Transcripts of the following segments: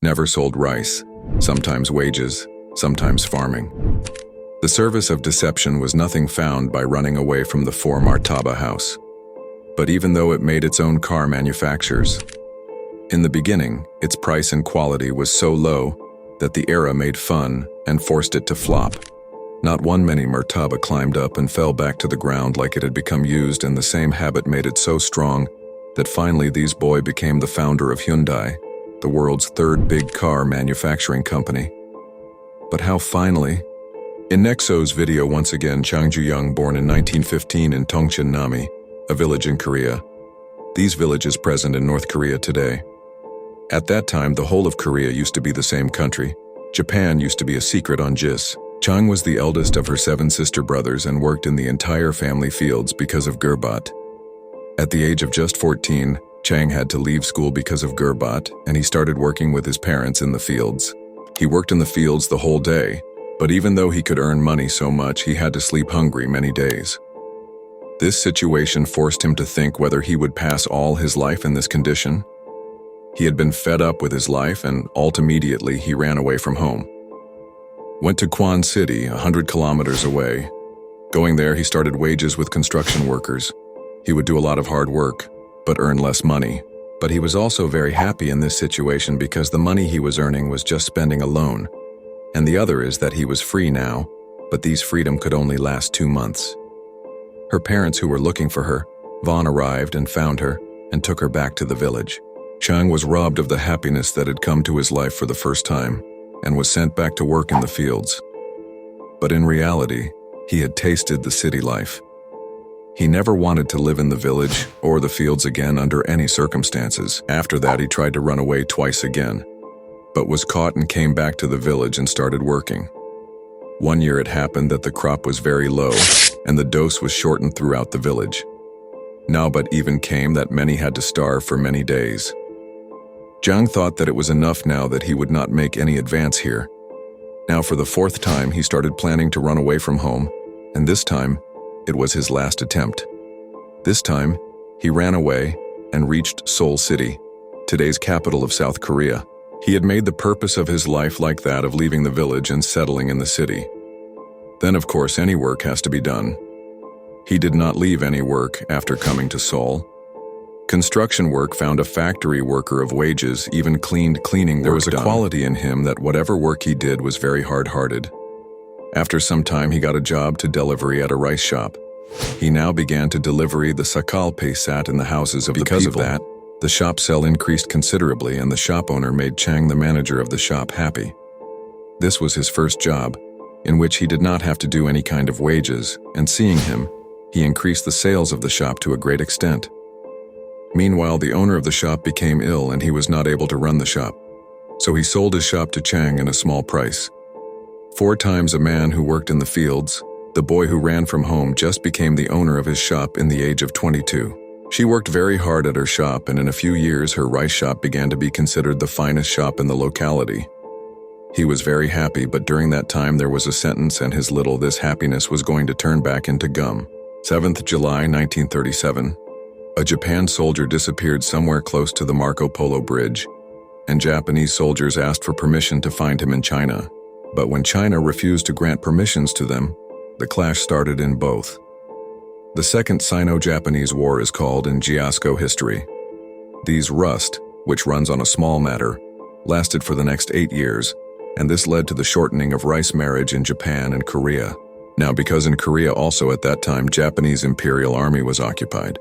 never sold rice, sometimes wages, sometimes farming. The service of deception was nothing found by running away from the four Martaba house. But even though it made its own car manufactures, in the beginning, its price and quality was so low that the era made fun and forced it to flop. Not one many Martaba climbed up and fell back to the ground like it had become used, and the same habit made it so strong that finally these boy became the founder of Hyundai, the world's third big car manufacturing company. But how finally? In Nexo's video once again, Chang Ju-young, born in 1915 in Tongcheon-nami, a village in Korea. These villages present in North Korea today. At that time, the whole of Korea used to be the same country. Japan used to be a secret on JIS. Chang was the eldest of her 7 sister brothers and worked in the entire family fields because of Gerbat. At the age of just 14, Chang had to leave school because of Gerbat, and he started working with his parents in the fields. He worked in the fields the whole day, but even though he could earn money so much, he had to sleep hungry many days. This situation forced him to think whether he would pass all his life in this condition. He had been fed up with his life, and immediately he ran away from home. Went to Kwan City, 100 kilometers away. Going there, he started wages with construction workers. He would do a lot of hard work, but earn less money. But he was also very happy in this situation because the money he was earning was just spending alone. And the other is that he was free now, but these freedom could only last 2 months. Her parents, who were looking for her, Vaughn, arrived and found her and took her back to the village. Chang was robbed of the happiness that had come to his life for the first time and was sent back to work in the fields. But in reality, he had tasted the city life. He never wanted to live in the village or the fields again under any circumstances. After that, he tried to run away twice again, but was caught and came back to the village and started working. One year it happened that the crop was very low and the dose was shortened throughout the village. Now but even came that many had to starve for many days. Zhang thought that it was enough now, that he would not make any advance here. Now for the 4th time he started planning to run away from home, and this time it was his last attempt. This time he ran away and reached Seoul City, today's capital of South Korea. He had made the purpose of his life like that of leaving the village and settling in the city. Then of course any work has to be done. He did not leave any work after coming to Seoul. Construction work found a factory worker of wages, even cleaning work. There was a quality in him that whatever work he did was very hard-hearted. After some time he got a job to delivery at a rice shop. He now began to deliver the sakal sat in the houses of the people. Because of that, the shop sale increased considerably, and the shop owner made Chang, the manager of the shop, happy. This was his first job, in which he did not have to do any kind of wages, and seeing him, he increased the sales of the shop to a great extent. Meanwhile, the owner of the shop became ill and he was not able to run the shop. So he sold his shop to Chang at a small price. 4 times a man who worked in the fields, the boy who ran from home just became the owner of his shop in the age of 22. She worked very hard at her shop, and in a few years her rice shop began to be considered the finest shop in the locality. He was very happy, but during that time there was a sentence, and this happiness was going to turn back into gum. 7th July 1937. A Japan soldier disappeared somewhere close to the Marco Polo Bridge, and Japanese soldiers asked for permission to find him in China. But when China refused to grant permissions to them, the clash started in both. The Second Sino-Japanese War is called in Jiasco history. These rust, which runs on a small matter, lasted for the next 8 years, and this led to the shortening of rice marriage in Japan and Korea. Now, because in Korea also at that time Japanese Imperial Army was occupied.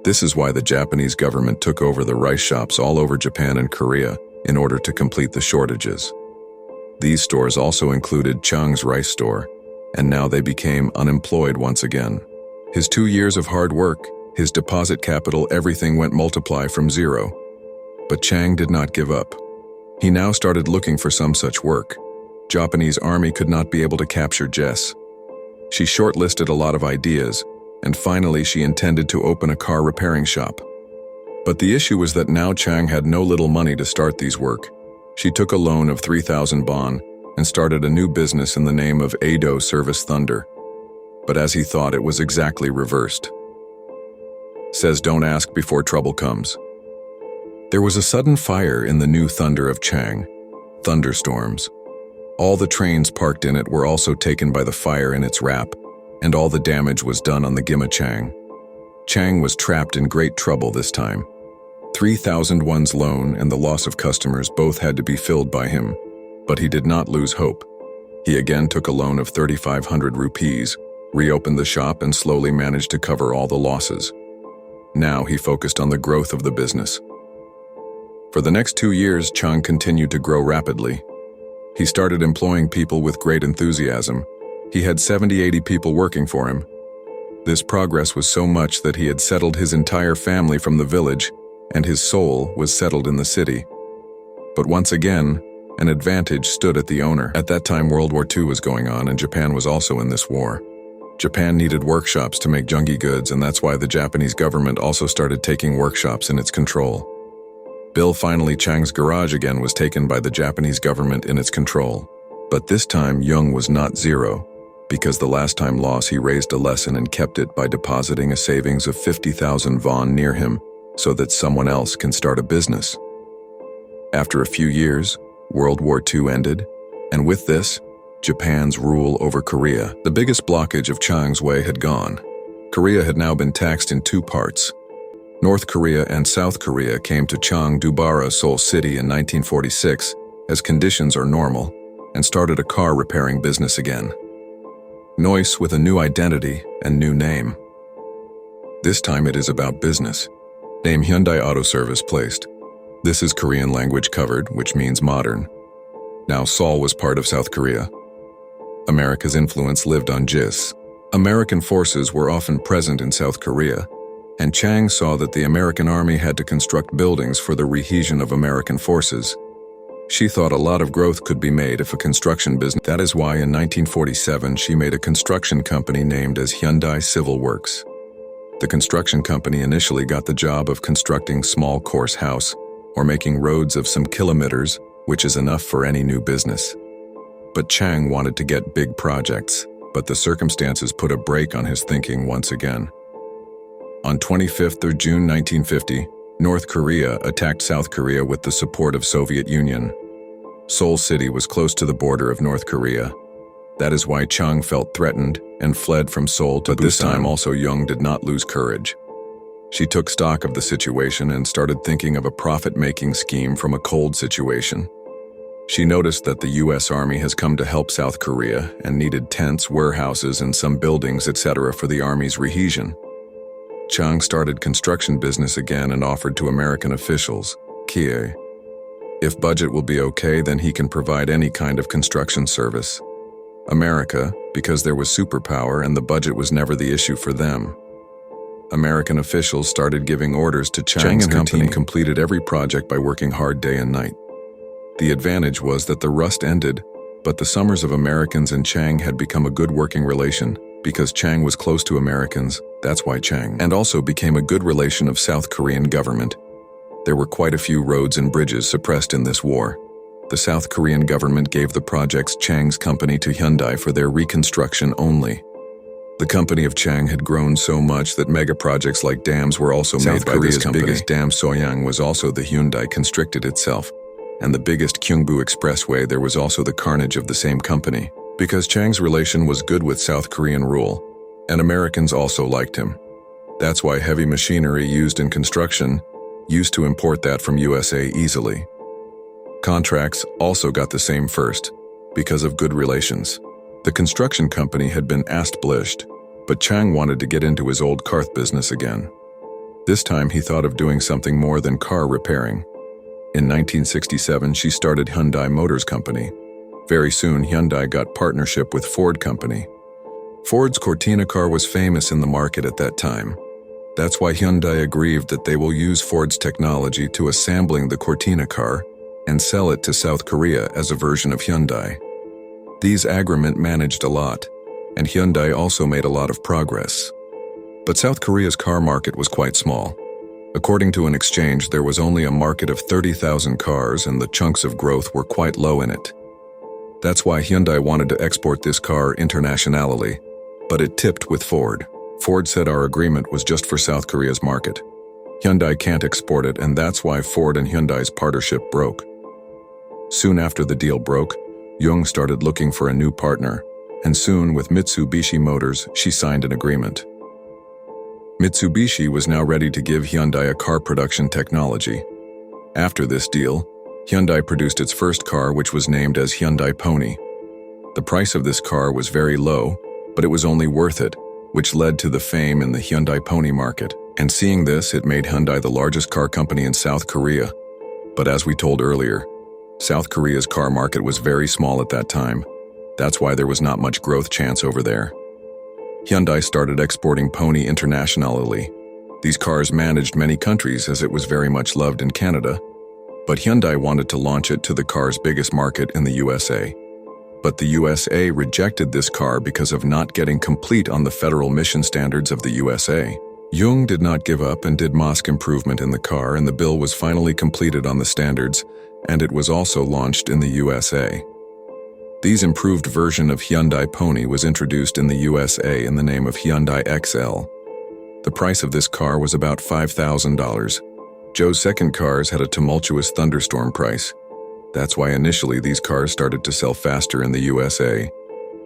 This is why the Japanese government took over the rice shops all over Japan and Korea in order to complete the shortages. These stores also included Chang's rice store, and now they became unemployed once again. His 2 years of hard work, his deposit capital, everything went multiply from 0. But Chang did not give up. He now started looking for some such work. Japanese army could not be able to capture Jess. She shortlisted a lot of ideas, and finally she intended to open a car repairing shop. But the issue was that now Chang had no little money to start these work. She took a loan of 3,000 baht and started a new business in the name of Ado Service Thunder. But as he thought, it was exactly reversed. Says don't ask before trouble comes. There was a sudden fire in the new thunder of Chang. Thunderstorms. All the trains parked in it were also taken by the fire in its wrap, and all the damage was done on the Gima Chang. Chang was trapped in great trouble this time. 3,000 loan and the loss of customers both had to be filled by him, but he did not lose hope. He again took a loan of 3,500 rupees, reopened the shop and slowly managed to cover all the losses. Now he focused on the growth of the business. For the next 2 years, Chang continued to grow rapidly. He started employing people with great enthusiasm. He had 70-80 people working for him. This progress was so much that he had settled his entire family from the village, and his soul was settled in the city. But once again, an advantage stood at the owner. At that time, World War II was going on, and Japan was also in this war. Japan needed workshops to make jungi goods, and that's why the Japanese government also started taking workshops in its control. Finally, Chang's garage again was taken by the Japanese government in its control. But this time, Young was not zero, because the last time loss he raised a lesson and kept it by depositing a savings of 50,000 won near him, so that someone else can start a business. After a few years, World War II ended, and with this, Japan's rule over Korea. The biggest blockage of Chang's way had gone. Korea had now been taxed in 2 parts. North Korea and South Korea came to Cheongdu-bara, Seoul City in 1946 as conditions are normal and started a car repairing business again. Noise with a new identity and new name. This time it is about business. Name Hyundai Auto Service placed. This is Korean language covered, which means modern. Now Seoul was part of South Korea. America's influence lived on JIS. American forces were often present in South Korea, and Chang saw that the American army had to construct buildings for the rehesion of American forces. She thought a lot of growth could be made if a construction business. That is why in 1947 she made a construction company named as Hyundai Civil Works. The construction company initially got the job of constructing small course house or making roads of some kilometers, which is enough for any new business. But Chang wanted to get big projects, but the circumstances put a brake on his thinking once again. On 25th of June 1950, North Korea attacked South Korea with the support of Soviet Union. Seoul City was close to the border of North Korea. That is why Chang felt threatened and fled from Seoul to Busan. But this time also Young did not lose courage. She took stock of the situation and started thinking of a profit-making scheme from a cold situation. She noticed that the U.S. Army has come to help South Korea and needed tents, warehouses, and some buildings, etc. for the Army's rehesion. Chang started construction business again and offered to American officials, Kie. If budget will be okay, then he can provide any kind of construction service. America, because there was superpower and the budget was never the issue for them. American officials started giving orders to Chang and her team completed every project by working hard day and night. The advantage was that the rust ended, but the summers of Americans and Chang had become a good working relation, because Chang was close to Americans, that's why Chang, and also became a good relation of South Korean government. There were quite a few roads and bridges suppressed in this war. The South Korean government gave the projects Chang's company to Hyundai for their reconstruction only. The company of Chang had grown so much that mega projects like dams were also made by this company. Biggest dam Soyang was also the Hyundai constricted itself, and the biggest Kyungbu Expressway there was also the carnage of the same company. Because Chang's relation was good with South Korean rule, and Americans also liked him. That's why heavy machinery used in construction used to import that from USA easily. Contracts also got the same first, because of good relations. The construction company had been established, but Chang wanted to get into his old car business again. This time he thought of doing something more than car repairing. In 1967 she started Hyundai Motors Company. Very soon Hyundai got partnership with Ford Company. Ford's Cortina car was famous in the market at that time. That's why Hyundai agreed that they will use Ford's technology to assembling the Cortina car and sell it to South Korea as a version of Hyundai. These agreement managed a lot, and Hyundai also made a lot of progress. But South Korea's car market was quite small. According to an exchange, there was only a market of 30,000 cars and the chunks of growth were quite low in it. That's why Hyundai wanted to export this car internationally, but it tipped with Ford. Ford said our agreement was just for South Korea's market. Hyundai can't export it, and that's why Ford and Hyundai's partnership broke. Soon after the deal broke, Jung started looking for a new partner, and soon with Mitsubishi Motors, she signed an agreement. Mitsubishi was now ready to give Hyundai a car production technology. After this deal, Hyundai produced its first car, which was named as Hyundai Pony. The price of this car was very low, but it was only worth it, which led to the fame in the Hyundai Pony market. And seeing this, it made Hyundai the largest car company in South Korea. But as we told earlier, South Korea's car market was very small at that time. That's why there was not much growth chance over there. Hyundai started exporting Pony internationally. These cars managed many countries as it was very much loved in Canada, but Hyundai wanted to launch it to the car's biggest market in the USA. But the USA rejected this car because of not getting complete on the federal emission standards of the USA. Jung did not give up and did MOSC improvement in the car, and the bill was finally completed on the standards, and it was also launched in the USA. These improved version of Hyundai Pony was introduced in the USA in the name of Hyundai XL. The price of this car was about $5,000. Joe's second cars had a tumultuous thunderstorm price. That's why initially these cars started to sell faster in the USA.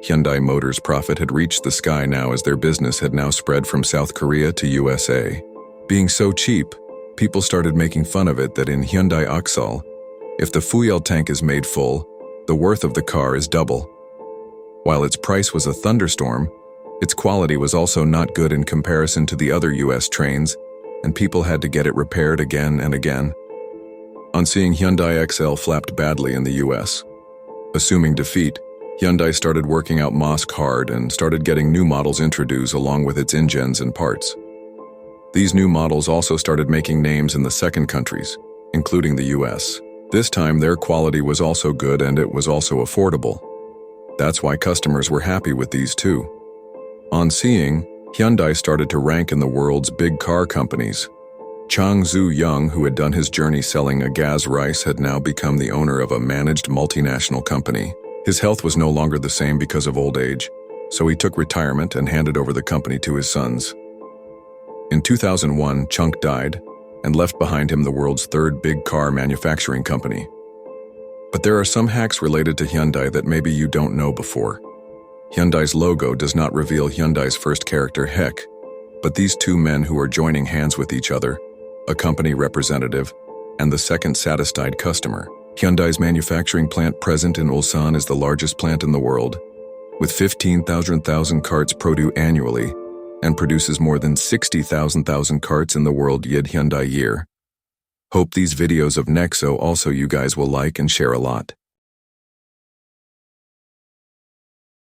Hyundai Motors' profit had reached the sky now as their business had now spread from South Korea to USA. Being so cheap, people started making fun of it that in Hyundai XL, if the fuel tank is made full, the worth of the car is double. While its price was a thunderstorm, its quality was also not good in comparison to the other US trains, and people had to get it repaired again and again. On seeing Hyundai XL flapped badly in the US, assuming defeat, Hyundai started working out MOSC hard and started getting new models introduced along with its engines and parts. These new models also started making names in the second countries, including the US. This time their quality was also good and it was also affordable. That's why customers were happy with these too. On seeing, Hyundai started to rank in the world's big car companies. Chang Zoo-young, who had done his journey selling a gas rice, had now become the owner of a managed multinational company. His health was no longer the same because of old age, so he took retirement and handed over the company to his sons. In 2001, Chung died and left behind him the world's third big car manufacturing company. But there are some hacks related to Hyundai that maybe you don't know before. Hyundai's logo does not reveal Hyundai's first character, Heck, but these two men who are joining hands with each other, a company representative, and the second satisfied customer. Hyundai's manufacturing plant present in Ulsan is the largest plant in the world, with 15,000 carts produced annually, and produces more than 60,000 carts in the world Hyundai year. Hope these videos of Nexo also you guys will like and share a lot.